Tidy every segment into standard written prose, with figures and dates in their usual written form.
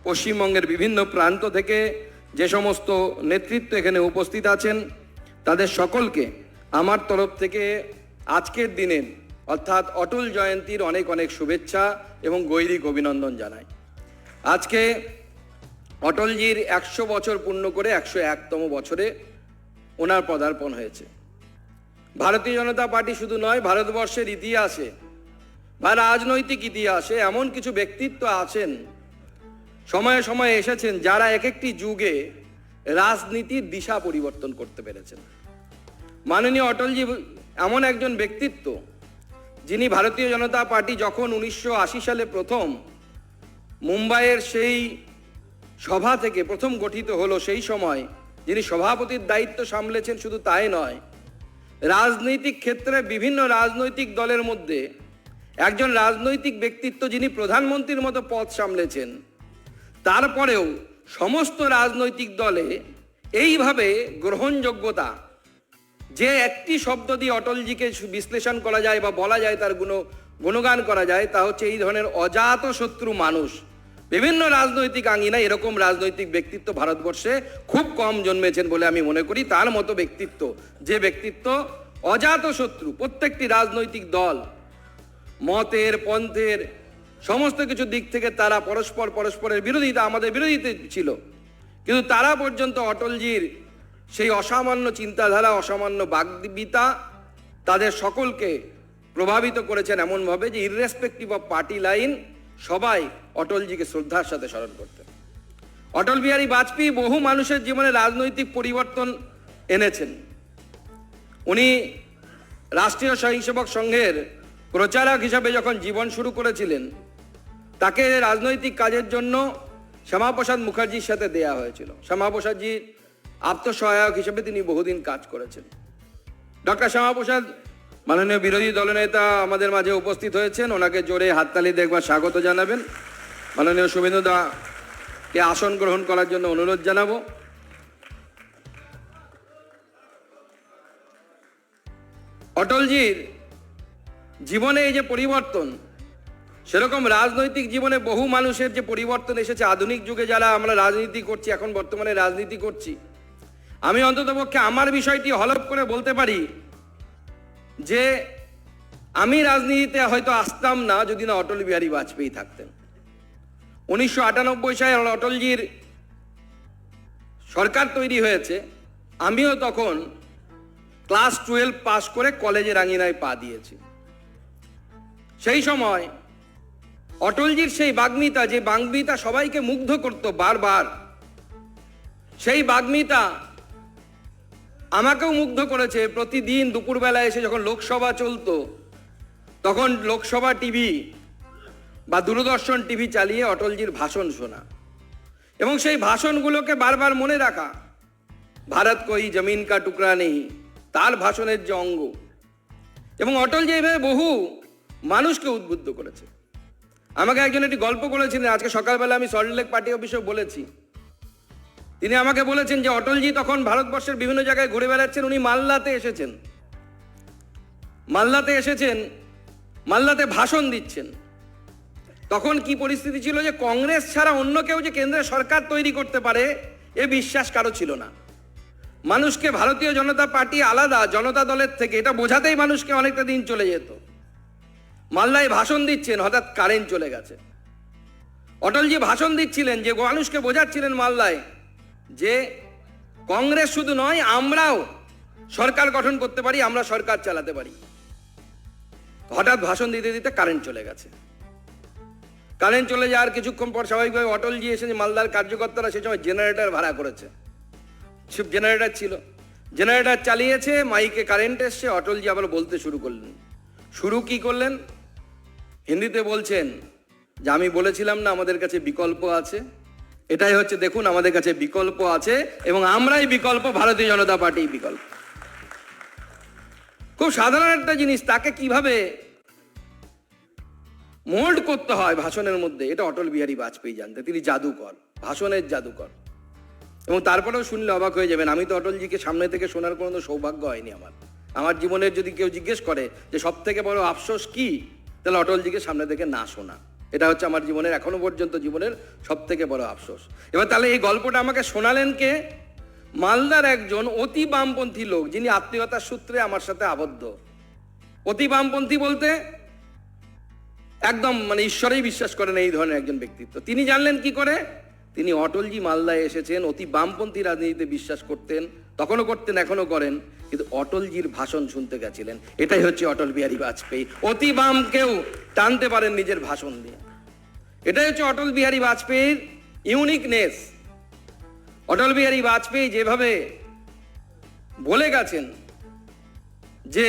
পশ্চিমবঙ্গের বিভিন্ন প্রান্ত থেকে যে সমস্ত নেতৃত্ব এখানে উপস্থিত আছেন, তাদের সকলকে আমার তরফ থেকে আজকের দিনের অর্থাৎ অটল জয়ন্তীর অনেক অনেক শুভেচ্ছা এবং গৈরিক অভিনন্দন জানাই। আজকে অটলজির 100 বছর পূর্ণ করে 101তম বছরে ওনার পদার্পণ হয়েছে। ভারতীয় জনতা পার্টি শুধু নয়, ভারতবর্ষের ইতিহাসে বা রাজনৈতিক ইতিহাসে এমন কিছু ব্যক্তিত্ব আছেন, সময়ে সময়ে এসেছেন, যারা এক একটি যুগে রাজনীতির দিশা পরিবর্তন করতে পেরেছেন। মাননীয় অটলজি এমন একজন ব্যক্তিত্ব, যিনি ভারতীয় জনতা পার্টি যখন 1980 সালে প্রথম মুম্বাইয়ের সেই সভা থেকে প্রথম গঠিত হলো, সেই সময় যিনি সভাপতির দায়িত্ব সামলেছেন, শুধু তাই নয়, রাজনৈতিক ক্ষেত্রে বিভিন্ন রাজনৈতিক দলের মধ্যে একজন রাজনৈতিক ব্যক্তিত্ব যিনি প্রধানমন্ত্রীর মতো পদ সামলেছেন। তারপরেও সমস্ত রাজনৈতিক দলে এইভাবে গ্রহণযোগ্যতা, যে একটি শব্দ দিয়ে অটলজিকে বিশ্লেষণ করা যায় বা বলা যায়, তার গুণগান করা যায়, তা হচ্ছে এই ধরনের অজাত শত্রু মানুষ। বিভিন্ন রাজনৈতিক আঙ্গিনায় এরকম রাজনৈতিক ব্যক্তিত্ব ভারতবর্ষে খুব কম জন্মেছেন বলে আমি মনে করি। তার মতো ব্যক্তিত্ব, যে ব্যক্তিত্ব অজাত শত্রু, প্রত্যেকটি রাজনৈতিক দল, মতের, পন্থের, সমস্ত কিছু দিক থেকে তারা পরস্পরের বিরোধিতা, আমাদের বিরোধিতা ছিল, কিন্তু তারা পর্যন্ত অটলজির সেই অসামান্য চিন্তাধারা, অসামান্য বাগ্মিতা তাদের সকলকে প্রভাবিত করেছেন এমনভাবে যে ইররেসপেক্টিভ অফ পার্টি লাইন সবাই অটলজিকে শ্রদ্ধার সাথে স্মরণ করতেন। অটল বিহারী বাজপেয়ী বহু মানুষের জীবনে রাজনৈতিক পরিবর্তন এনেছেন। উনি রাষ্ট্রীয় স্বয়ংসেবক সংঘের প্রচারক হিসাবে যখন জীবন শুরু করেছিলেন, তাকে রাজনৈতিক কাজের জন্য শ্যামাপ্রসাদ মুখার্জির সাথে দেয়া হয়েছিল। শ্যামাপ্রসাদজির আত্মসহায়ক হিসেবে তিনি বহুদিন কাজ করেছেন। ডক্টর শ্যামাপ্রসাদ মাননীয় বিরোধী দলনেতা আমাদের মাঝে উপস্থিত হয়েছেন, ওনাকে জোরে হাততালি দিয়ে একবার স্বাগত জানাবেন। মাননীয় শুভেন্দু দাকে আসন গ্রহণ করার জন্য অনুরোধ জানাবো। অটলজির জীবনে এই যে পরিবর্তন, সেরকম রাজনৈতিক জীবনে বহু মানুষের যে পরিবর্তন এসেছে, আধুনিক যুগে যারা আমরা রাজনীতি করছি, এখন বর্তমানে রাজনীতি করছি, আমি অন্ততপক্ষে আমার বিষয়টি হলফ করে বলতে পারি যে আমি রাজনীতিতে হয়তো আসতাম না যদি না অটল বিহারী বাজপেয়ী থাকতেন। 1998 সালে অটলজির সরকার তৈরি হয়েছে, আমিও তখন ক্লাস 12 পাস করে কলেজের আঙিনায় পা দিয়েছি। সেই সময় অটলজির সেই বাগ্মিতা, যে বাগ্মিতা সবাইকে মুগ্ধ করত বারবার, সেই বাগ্মিতা আমাকেও মুগ্ধ করেছে। প্রতিদিন দুপুরবেলা এসে যখন লোকসভা চলতো, তখন লোকসভা টিভি বা দূরদর্শন টিভি চালিয়ে অটলজির ভাষণ শোনা এবং সেই ভাষণগুলোকে বারবার মনে রাখা। ভারত কোই জমিন কা টুকরা নেই, তার ভাষণের যে অঙ্গ, এবং অটলজি এইভাবে বহু মানুষকে উদ্বুদ্ধ করেছে। আমাকে একজন একটি গল্প বলেছিলেন, আজকে সকালবেলা আমি সল্টলেক পার্টি অফিসে বলেছি। তিনি আমাকে বলেছেন যে অটলজি তখন ভারতবর্ষের বিভিন্ন জায়গায় ঘুরে বেড়াচ্ছেন, উনি মালদাতে এসেছেন, মালদাতে ভাষণ দিচ্ছেন। তখন কি পরিস্থিতি ছিল যে কংগ্রেস ছাড়া অন্য কেউ যে কেন্দ্রের সরকার তৈরি করতে পারে এ বিশ্বাস কারো ছিল না। মানুষকে ভারতীয় জনতা পার্টি আলাদা জনতা দলের থেকে, এটা বোঝাতেই মানুষকে অনেকটা দিন চলে যেত। মালদায় ভাষণ দিচ্ছেন, হঠাৎ কারেন্ট চলে গেছে। অটলজি ভাষণ দিচ্ছিলেন, যে মানুষকে বোঝাচ্ছিলেন মালদায় যে কংগ্রেস শুধু নয়, আমরাও সরকার গঠন করতে পারি, আমরা সরকার চালাতে পারি। হঠাৎ ভাষণ দিতে দিতে কারেন্ট চলে গেছে। কারেন্ট চলে যাওয়ার কিছুক্ষণ পর স্বাভাবিকভাবে অটলজি এসে মালদার কার্যকর্তারা সে সময় জেনারেটর ভাড়া করেছে, শিপ জেনারেটর ছিল, জেনারেটর চালিয়েছে, মাইকে কারেন্ট এসছে, অটলজি আবার বলতে শুরু করলেন, হিন্দিতে বলছেন যে আমি বলেছিলাম না আমাদের কাছে বিকল্প আছে, এটাই হচ্ছে দেখুন আমাদের কাছে বিকল্প আছে এবং আমরাই বিকল্প, ভারতীয় জনতা পার্টি বিকল্প। খুব সাধারণ একটা জিনিস, তাকে কিভাবে মোল্ড করতে হয় ভাষণের মধ্যে, এটা অটল বিহারী বাজপেয়ী জানতেন। তিনি জাদুকর, ভাষণের জাদুকর। এবং তারপরেও শুনলে অবাক হয়ে যাবেন, আমি তো অটলজিকে সামনে থেকে শোনার কোনো সৌভাগ্য হয়নি আমার জীবনের। যদি কেউ জিজ্ঞেস করে যে সব থেকে বড় আফসোস কি, তাহলে অটলজিকে সামনে থেকে না শোনা। এটা হচ্ছে আমার জীবনের এখনো পর্যন্ত জীবনের সব থেকে বড় আফসোস। এবার তাহলে এই গল্পটা আমাকে শোনালেন কে? মালদার একজন অতি বামপন্থী লোক, যিনি আত্মীয়তার সূত্রে আমার সাথে আবদ্ধ। অতি বামপন্থী বলতে একদম মানে ঈশ্বরেই বিশ্বাস করেন এই ধরনের একজন ব্যক্তিত্ব। তিনি জানলেন কি করে? তিনি অটলজি মালদায় এসেছেন, অতি বামপন্থী রাজনীতিতে বিশ্বাস করতেন, তখনও করতেন, এখনো করেন, কিন্তু অটলজির ভাষণ শুনতে গেছিলেন। এটাই হচ্ছে অটল বিহারী বাজপেয়ী। অতি বাম কেউ টানতে পারেন নিজের ভাষণ দিয়ে। এটাই হচ্ছে অটল বিহারী বাজপেয়ীর ইউনিকনেস। অটল বিহারী বাজপেয়ী যেভাবে বলে গেছেন যে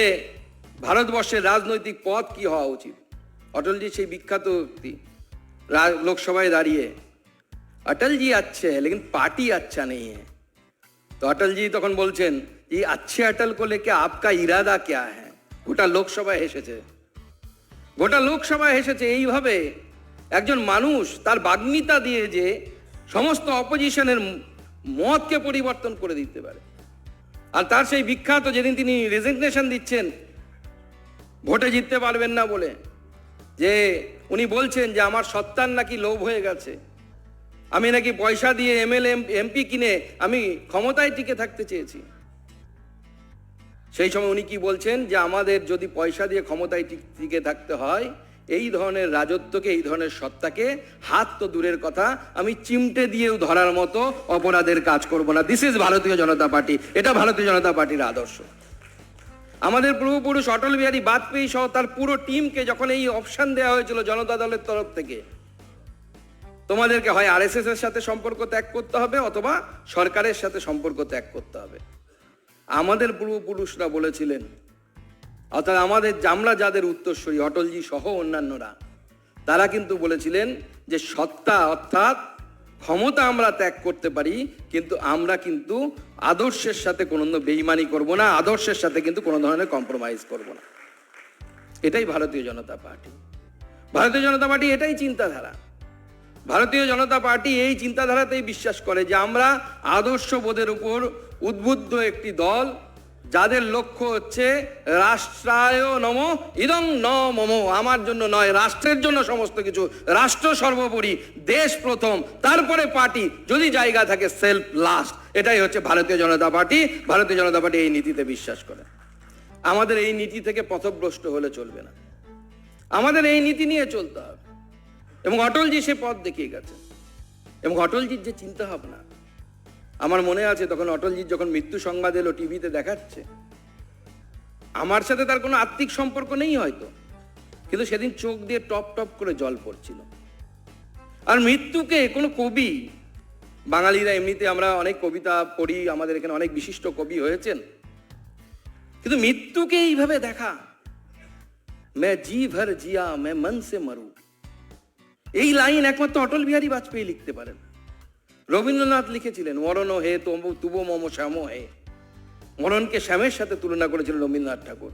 ভারতবর্ষের রাজনৈতিক পথ কি হওয়া উচিত, অটলজি সেই বিখ্যাত ব্যক্তি লোকসভায় দাঁড়িয়ে अटल जी अच्छे हैं लेकिन पार्टी अच्छा नहीं है। तो अटल जी তখন বলছেন ये अच्छे अटल को लेके आपका इरादा क्या है। গোটা লোকসভায় হেসেছে, গোটা লোকসভায় হেসেছে। এইভাবে একজন মানুষ তার বাগ্মিতা দিয়ে যে সমস্ত অপোজিশনের মতকে পরিবর্তন করে দিতে পারে। আর তার সেই বিখ্যাত যেদিন তিনি রেজিগনেশন দিচ্ছেন ভোটে জিততে পারবেন না বলে, যে উনি বলছেন যে আমার সত্তার নাকি লোভ হয়ে গেছে, আমি নাকি পয়সা দিয়ে এমএলএ এমপি কিনে আমি ক্ষমতায় টিকে থাকতে চেয়েছি। সেই সময় উনি কি বলছেন যে আমাদের যদি পয়সা দিয়ে ক্ষমতায় টিকে থাকতে হয়, এই ধরনের রাজত্বকে, এই ধরনের সত্তাকে হাত তো দূরের কথা, আমি চিমটে দিয়েও ধরার মতো অপরাধের কাজ করব না। দিস ইজ ভারতীয় জনতা পার্টি। এটা ভারতীয় জনতা পার্টির আদর্শ। আমাদের পূর্বপুরুষ অটল বিহারী বাজপেয়ী সহ তার পুরো টিমকে যখন এই অপশন দেওয়া হয়েছিল জনতা দলের তরফ থেকে, তোমাদেরকে হয় আরএসএস এর সাথে সম্পর্ক ত্যাগ করতে হবে অথবা সরকারের সাথে সম্পর্ক ত্যাগ করতে হবে, আমাদের পূর্বপুরুষরা বলেছিলেন। অর্থাৎ আমাদের আমরা যাদের উত্তরসূরি অটলজি সহ অন্যান্যরা, তারা কিন্তু বলেছিলেন যে সত্তা অর্থাৎ ক্ষমতা আমরা ত্যাগ করতে পারি, কিন্তু আমরা কিন্তু আদর্শের সাথে কোনো বেইমানি করব না, আদর্শের সাথে কিন্তু কোনো ধরনের কম্প্রোমাইজ করব না। এটাই ভারতীয় জনতা পার্টি। ভারতীয় জনতা পার্টি এটাই চিন্তাধারা। ভারতীয় জনতা পার্টি এই চিন্তাধারাতেই বিশ্বাস করে যে আমরা আদর্শবোধের উপর উদ্বুদ্ধ একটি দল, যাদের লক্ষ্য হচ্ছে রাষ্ট্রায় নমো ইদং ন মম, আমার জন্য নয়, রাষ্ট্রের জন্য সমস্ত কিছু, রাষ্ট্র সর্বোপরি, দেশ প্রথম, তারপরে পার্টি, যদি জায়গা থাকে সেলফ লাস্ট। এটাই হচ্ছে ভারতীয় জনতা পার্টি। ভারতীয় জনতা পার্টি এই নীতিতে বিশ্বাস করে। আমাদের এই নীতি থেকে পথভ্রষ্ট হলে চলবে না, আমাদের এই নীতি নিয়ে চলতে হবে। এবং অটলজি সে পথ দেখিয়ে গেছে। এবং অটলজির যে চিন্তা ভাবনা, আমার মনে আছে তখন অটলজির যখন মৃত্যু সংবাদ এলো টিভিতে দেখাচ্ছে, আমার সাথে তার কোনো আত্মিক সম্পর্ক নেই হয়তো, কিন্তু সেদিন চোখ দিয়ে টপ টপ করে জল পড়ছিল। আর মৃত্যুকে কোনো কবি, বাঙালিরা এমনিতে আমরা অনেক কবিতা পড়ি, আমাদের এখানে অনেক বিশিষ্ট কবি হয়েছেন, কিন্তু মৃত্যুকে এইভাবে দেখা, मैं जी भर जिया मैं मन से मरूं, এই লাইন একমাত্র অটল বিহারী বাজপেয়ী লিখতে পারেন। রবীন্দ্রনাথ লিখেছিলেন মরণ হে তুব মম শ্যাম হে, মরণকে শ্যামের সাথে তুলনা করেছিলেন রবীন্দ্রনাথ ঠাকুর।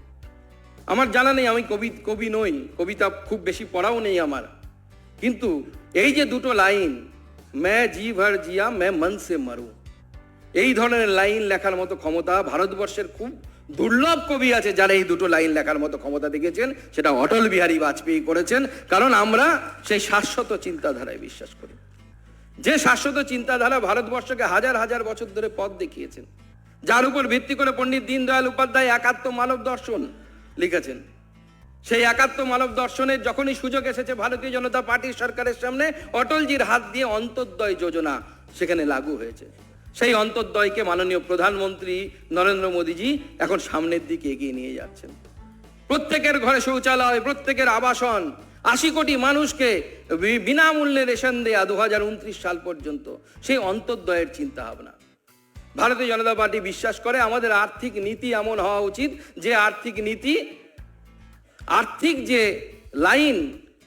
আমার জানা নেই, আমি কবি নই, কবিতা খুব বেশি পড়াও নেই আমার, কিন্তু এই যে দুটো লাইন, मैं जी भर जिया मैं मन से मरूं, এই ধরনের লাইন লেখার মতো ক্ষমতা ভারতবর্ষের খুব দুর্লভ কবি আছে যারা এই দুটো লাইন লেখার মতো ক্ষমতা দেখিয়েছেন। সেটা অটল বিহারী বাজপেয়ী করেছেন। কারণ আমরা সেই শাশ্বত চিন্তাধারায় বিশ্বাস করি, যে শাশ্বত চিন্তাধারা ভারতবর্ষকে হাজার হাজার বছর ধরে পথ দেখিয়েছেন, যার উপর ভিত্তি করে পণ্ডিত দীনদয়াল উপাধ্যায় একাত্ম মানব দর্শন লিখেছেন। সেই একাত্ম মানব দর্শনের যখনই সুযোগ এসেছে ভারতীয় জনতা পার্টির সরকারের সামনে, অটলজির হাত দিয়ে অন্তর্দয় যোজনা সেখানে লাগু হয়েছে। সেই অন্তর্দয়কে মাননীয় প্রধানমন্ত্রী নরেন্দ্র মোদীজি এখন সামনের দিকে এগিয়ে নিয়ে যাচ্ছেন। প্রত্যেকের ঘরে শৌচালয়, প্রত্যেকের আবাসন, 80 কোটি মানুষকে বিনামূল্যে রেশন দেয়া 2029 সাল পর্যন্ত, সেই অন্তর্দয়ের চিন্তা ভাবনা। ভারতীয় জনতা পার্টি বিশ্বাস করে আমাদের আর্থিক নীতি এমন হওয়া উচিত যে আর্থিক নীতি, আর্থিক যে লাইন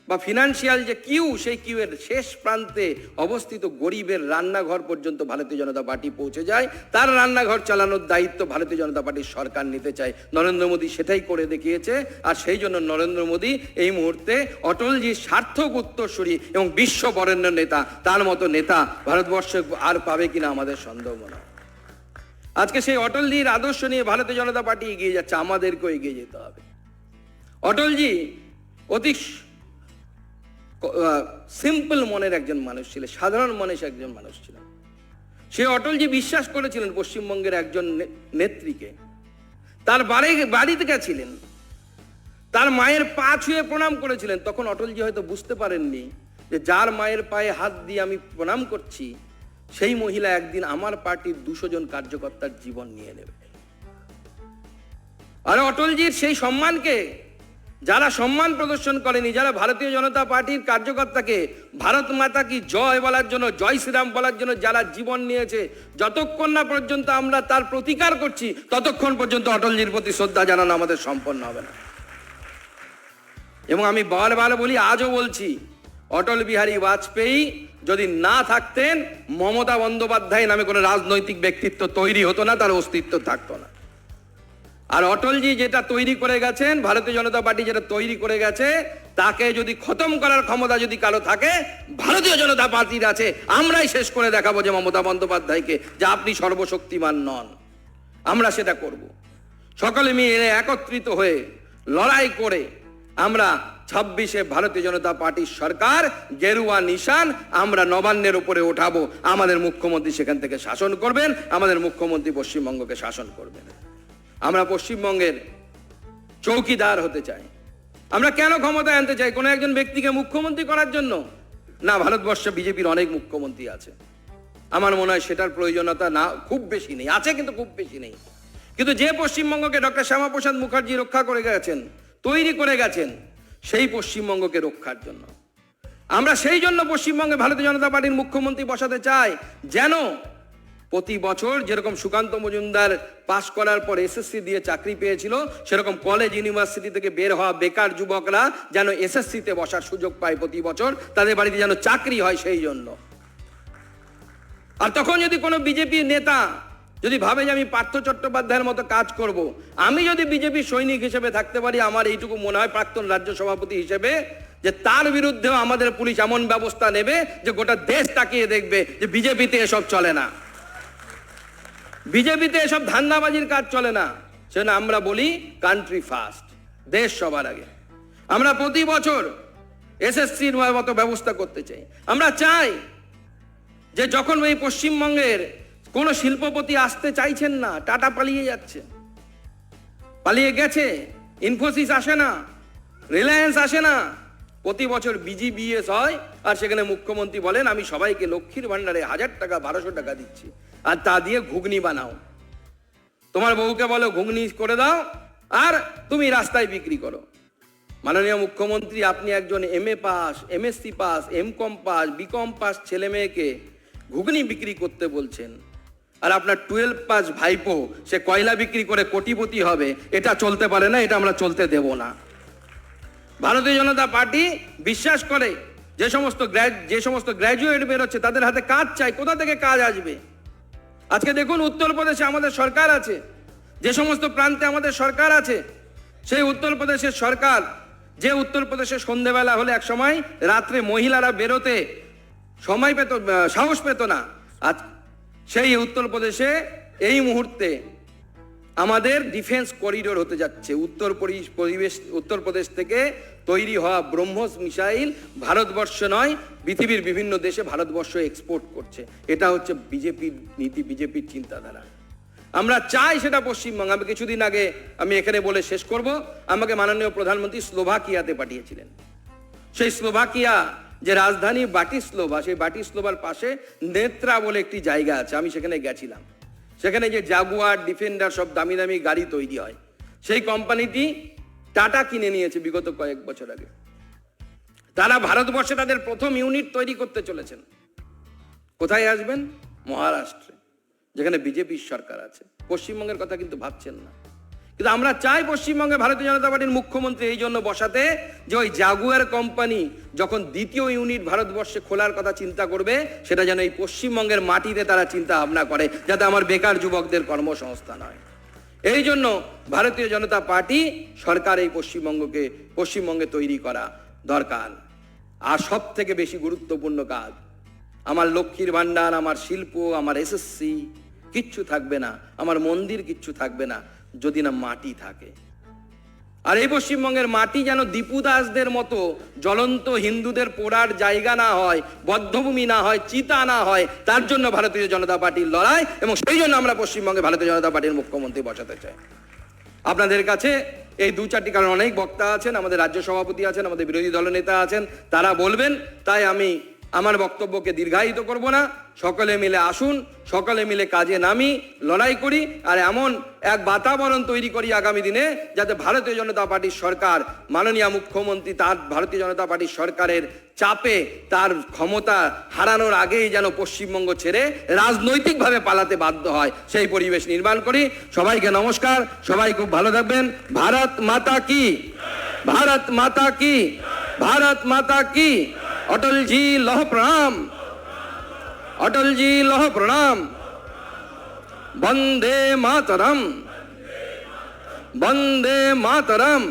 বা ফিনান্সিয়াল যে কিউ, সেই কিউয়ের শেষ প্রান্তে অবস্থিত গরিবের রান্নাঘর পর্যন্ত ভারতীয় জনতা পার্টি পৌঁছে যায়। তার রান্নাঘর চালানোর দায়িত্ব ভারতীয় জনতা পার্টির সরকার নিতে চায়। নরেন্দ্র মোদী সেটাই করে দেখিয়েছে। আর সেই জন্য নরেন্দ্র মোদী এই মুহূর্তে অটলজির সার্থক উত্তরসূরি এবং বিশ্ব বরেণ্য নেতা, তার মতো নেতা ভারতবর্ষে আর পাবে কিনা আমাদের সন্দেহ মনে হয়। আজকে সেই অটলজির আদর্শ নিয়ে ভারতীয় জনতা পার্টি এগিয়ে যাচ্ছে, আমাদেরকেও এগিয়ে যেতে হবে। অটলজি অতি সিম্পল মনের একজন মানুষ ছিলেন, সাধারণ মনের একজন মানুষ ছিলেন। সে অটলজি বিশ্বাস করেছিলেন পশ্চিমবঙ্গের একজন নেত্রীকে। তার বাড়িতে গেছিলেন, তার মায়ের পা ছুঁয়ে প্রণাম করেছিলেন। তখন অটলজি হয়তো বুঝতে পারেননি যে যার মায়ের পায়ে হাত দিয়ে আমি প্রণাম করছি, সেই মহিলা একদিন আমার পার্টির 200 জন কার্যকর্তার জীবন নিয়ে নেবে। আর অটলজির সেই সম্মানকে যারা সম্মান প্রদর্শন করেনি, যারা ভারতীয় জনতা পার্টির কার্যকর্তাকে ভারত মাতা কি জয় বলার জন্য, জয় শ্রীরাম বলার জন্য যারা জীবন নিয়েছে, যতক্ষণ না পর্যন্ত আমরা তার প্রতিকার করছি, ততক্ষণ পর্যন্ত অটলজির প্রতি শ্রদ্ধা জানানো আমাদের সম্পন্ন হবে না। এবং আমি বারবার বলি, আজও বলছি, অটল বিহারী বাজপেয়ী যদি না থাকতেন, মমতা বন্দ্যোপাধ্যায় নামে কোনো রাজনৈতিক ব্যক্তিত্ব তৈরি হতো না, তার অস্তিত্ব থাকতো না। আর অটলজি যেটা তৈরি করে গেছেন, ভারতীয় জনতা পার্টি যেটা তৈরি করে গেছে, তাকে যদি খতম করার ক্ষমতা যদি কারো থাকে, ভারতীয় জনতা পার্টির আছে। আমরাই শেষ করে দেখাবো যে মমতা বন্দ্যোপাধ্যায়কে, যে আপনি সর্বশক্তিমান নন। আমরা সেটা করব। সকলে মিলে একত্রিত হয়ে লড়াই করে আমরা 26-এ ভারতীয় জনতা পার্টির সরকার, গেরুয়া নিশান আমরা নবান্নের উপরে ওঠাবো। আমাদের মুখ্যমন্ত্রী সেখান থেকে শাসন করবেন, আমাদের মুখ্যমন্ত্রী পশ্চিমবঙ্গকে শাসন করবেন। আমরা পশ্চিমবঙ্গের চৌকিদার হতে চাই। আমরা কেন ক্ষমতায় আনতে চাই? কোনো একজন ব্যক্তিকে মুখ্যমন্ত্রী করার জন্য না। ভারতবর্ষে বিজেপির অনেক মুখ্যমন্ত্রী আছে, আমার মনে হয় সেটার প্রয়োজনীয়তা না, খুব বেশি নেই, আছে কিন্তু খুব বেশি নেই। কিন্তু যে পশ্চিমবঙ্গকে ডক্টর শ্যামাপ্রসাদ মুখার্জি রক্ষা করে গেছেন, তৈরি করে গেছেন, সেই পশ্চিমবঙ্গকে রক্ষার জন্য আমরা সেই জন্য পশ্চিমবঙ্গে ভারতীয় জনতা পার্টির মুখ্যমন্ত্রী বসাতে চাই, যেন প্রতি বছর যেরকম সুকান্ত মজুমদার পাশ করার পর এসএসসি দিয়ে চাকরি পেয়েছিল, সেরকম কলেজ ইউনিভার্সিটি থেকে বের হওয়া বেকার যুবকরা যেন এসএসসিতে বসার সুযোগ পায় প্রতি বছর, তাদের বাড়িতে যেন চাকরি হয় সেই জন্য। আর তখন যদি কোনো বিজেপি নেতা যদি ভাবে যে আমি পার্থ চট্টোপাধ্যায়ের মতো কাজ করব, আমি যদি বিজেপি সৈনিক হিসেবে থাকতে পারি, আমার এইটুকু মনে হয় প্রাক্তন রাজ্য সভাপতি হিসেবে, যে তার বিরুদ্ধেও আমাদের পুলিশ এমন ব্যবস্থা নেবে যে গোটা দেশ তাকিয়ে দেখবে যে বিজেপিতে এসব চলে না, বিজেপিতে এসব ধান্দাবাজির কাজ চলে না। সেজন্য আমরা বলি কান্ট্রি ফার্স্ট, দেশ সবার আগে। আমরা প্রতি বছর এসএসসির মতো ব্যবস্থা করতে চাই। আমরা চাই যে যখন এই পশ্চিমবঙ্গের কোনো শিল্পপতি আসতে চাইছেন না, টাটা পালিয়ে যাচ্ছে, পালিয়ে গেছে, ইনফোসিস আসে না, রিলায়েন্স আসে না, প্রতি বছর বিজিবিএস হয়, আর সেখানে মুখ্যমন্ত্রী বলেন আমি সবাইকে লক্ষ্মীর ভান্ডারে 1000 টাকা 1200 টাকা দিচ্ছি, আর তা দিয়ে ঘুগনি বানাও, তোমার বউকে বলো ঘুগনি করে দাও, আর তুমি রাস্তায় বিক্রি করো। মাননীয় মুখ্যমন্ত্রী, আপনি একজন MA pass, MSc pass, MCom pass, BCom pass ছেলে মেয়েকে ঘুগনি বিক্রি করতে বলছেন, আর আপনার 12 পাস ভাইপো সে কয়লা বিক্রি করে কোটিপতি হবে। এটা চলতে পারে না, এটা আমরা চলতে দেব না। ভারতীয় জনতা পার্টি বিশ্বাস করে যে সমস্ত গ্র্যাজুয়েট বেরোচ্ছে তাদের হাতে কাজ চাই। কোথা থেকে কাজ আসবে? আজকে দেখুন উত্তরপ্রদেশে আমাদের সরকার আছে, যে সমস্ত প্রান্তে আমাদের সরকার আছে, সেই উত্তরপ্রদেশের সরকার, যে উত্তরপ্রদেশে সন্ধ্যেবেলা হলে এক সময় রাত্রে মহিলারা বেরোতে সময় পেত, সাহস পেত না, আজ সেই উত্তরপ্রদেশে এই মুহূর্তে আমাদের ডিফেন্স করিডোর হতে যাচ্ছে। উত্তরপ্রদেশ থেকে তৈরি হওয়া ব্রহ্মস মিসাইল ভারতবর্ষ নয়, পৃথিবীর বিভিন্ন দেশে ভারতবর্ষ এক্সপোর্ট করছে। এটা হচ্ছে বিজেপির নীতি, বিজেপির চিন্তাধারা। আমরা চাই সেটা পশ্চিমবঙ্গ। আমি কিছুদিন আগে আমি এখানে বলে শেষ করব, আমাকে মাননীয় প্রধানমন্ত্রী স্লোভাকিয়াতে পাঠিয়েছিলেন। সেই স্লোভাকিয়া যে রাজধানী বাটিস্লোভা, সেই বাটিস্লোভার পাশে নেত্রা বলে একটি জায়গা আছে, আমি সেখানে গেছিলাম। সেখানে যে জাগুয়ার, ডিফেন্ডার সব দামি দামি গাড়ি তৈরি হয়, সেই কোম্পানিটি টাটা কিনে নিয়েছে বিগত কয়েক বছর আগে। তারা ভারতবর্ষে তাদের প্রথম ইউনিট তৈরি করতে চলেছেন। কোথায় আসবেন? মহারাষ্ট্রে, যেখানে বিজেপির সরকার আছে। পশ্চিমবঙ্গের কথা কিন্তু ভাবছেন না। কিন্তু আমরা চাই পশ্চিমবঙ্গে ভারতীয় জনতা পার্টির মুখ্যমন্ত্রী এই জন্য বসাতে, যে ওই জাগুয়ার কোম্পানি যখন দ্বিতীয় ইউনিট ভারতবর্ষে খোলার কথা চিন্তা করবে, সেটা যেন এই পশ্চিমবঙ্গের মাটিতে তারা চিন্তা ভাবনা করে, যাতে আমার বেকার যুবকদের কর্মসংস্থান হয়। এই জন্য ভারতীয় জনতা পার্টি সরকার এই পশ্চিমবঙ্গে তৈরি করা দরকার। আর সব থেকে বেশি গুরুত্বপূর্ণ কাজ, আমার লক্ষ্মীর ভান্ডার, আমার শিল্প, আমার এসএসসি কিচ্ছু থাকবে না, আমার মন্দির কিচ্ছু থাকবে না যদি না মাটি থাকে। আর এই পশ্চিমবঙ্গের মাটি যেন দীপু দাসদের মতো জ্বলন্ত হিন্দুদের পোড়ার জায়গা না হয়, বদ্ধভূমি না হয়, চিতা না হয়, তার জন্য ভারতীয় জনতা পার্টির লড়াই, এবং সেই জন্য আমরা পশ্চিমবঙ্গে ভারতীয় জনতা পার্টির মুখ্যমন্ত্রী বসাতে চাই। আপনাদের কাছে এই দু চারটি কারণ, অনেক বক্তা আছেন, আমাদের রাজ্য সভাপতি আছেন, আমাদের বিরোধী দলনেতা আছেন, তারা বলবেন, তাই আমি আমার বক্তব্যকে দীর্ঘায়িত করব না। সকলে মিলে আসুন, সকলে মিলে কাজে নামি, লড়াই করি, আর এমন এক বাতাবরণ তৈরি করি আগামী দিনে যাতে ভারতীয় জনতা পার্টির সরকার, মাননীয় মুখ্যমন্ত্রী তার ভারতীয় জনতা পার্টির সরকারের চাপে তার ক্ষমতা হারানোর আগেই যেন পশ্চিমবঙ্গ ছেড়ে রাজনৈতিকভাবে পালাতে বাধ্য হয়, সেই পরিবেশ নির্মাণ করি। সবাইকে নমস্কার, সবাই খুব ভালো থাকবেন। ভারত মাতা কি, ভারত মাতা কি, ভারত মাতা কি। অটল জি লহ প্রণাম, অটল জি লহ প্রণাম। বন্দে মাতরম, বন্দে মাতরম।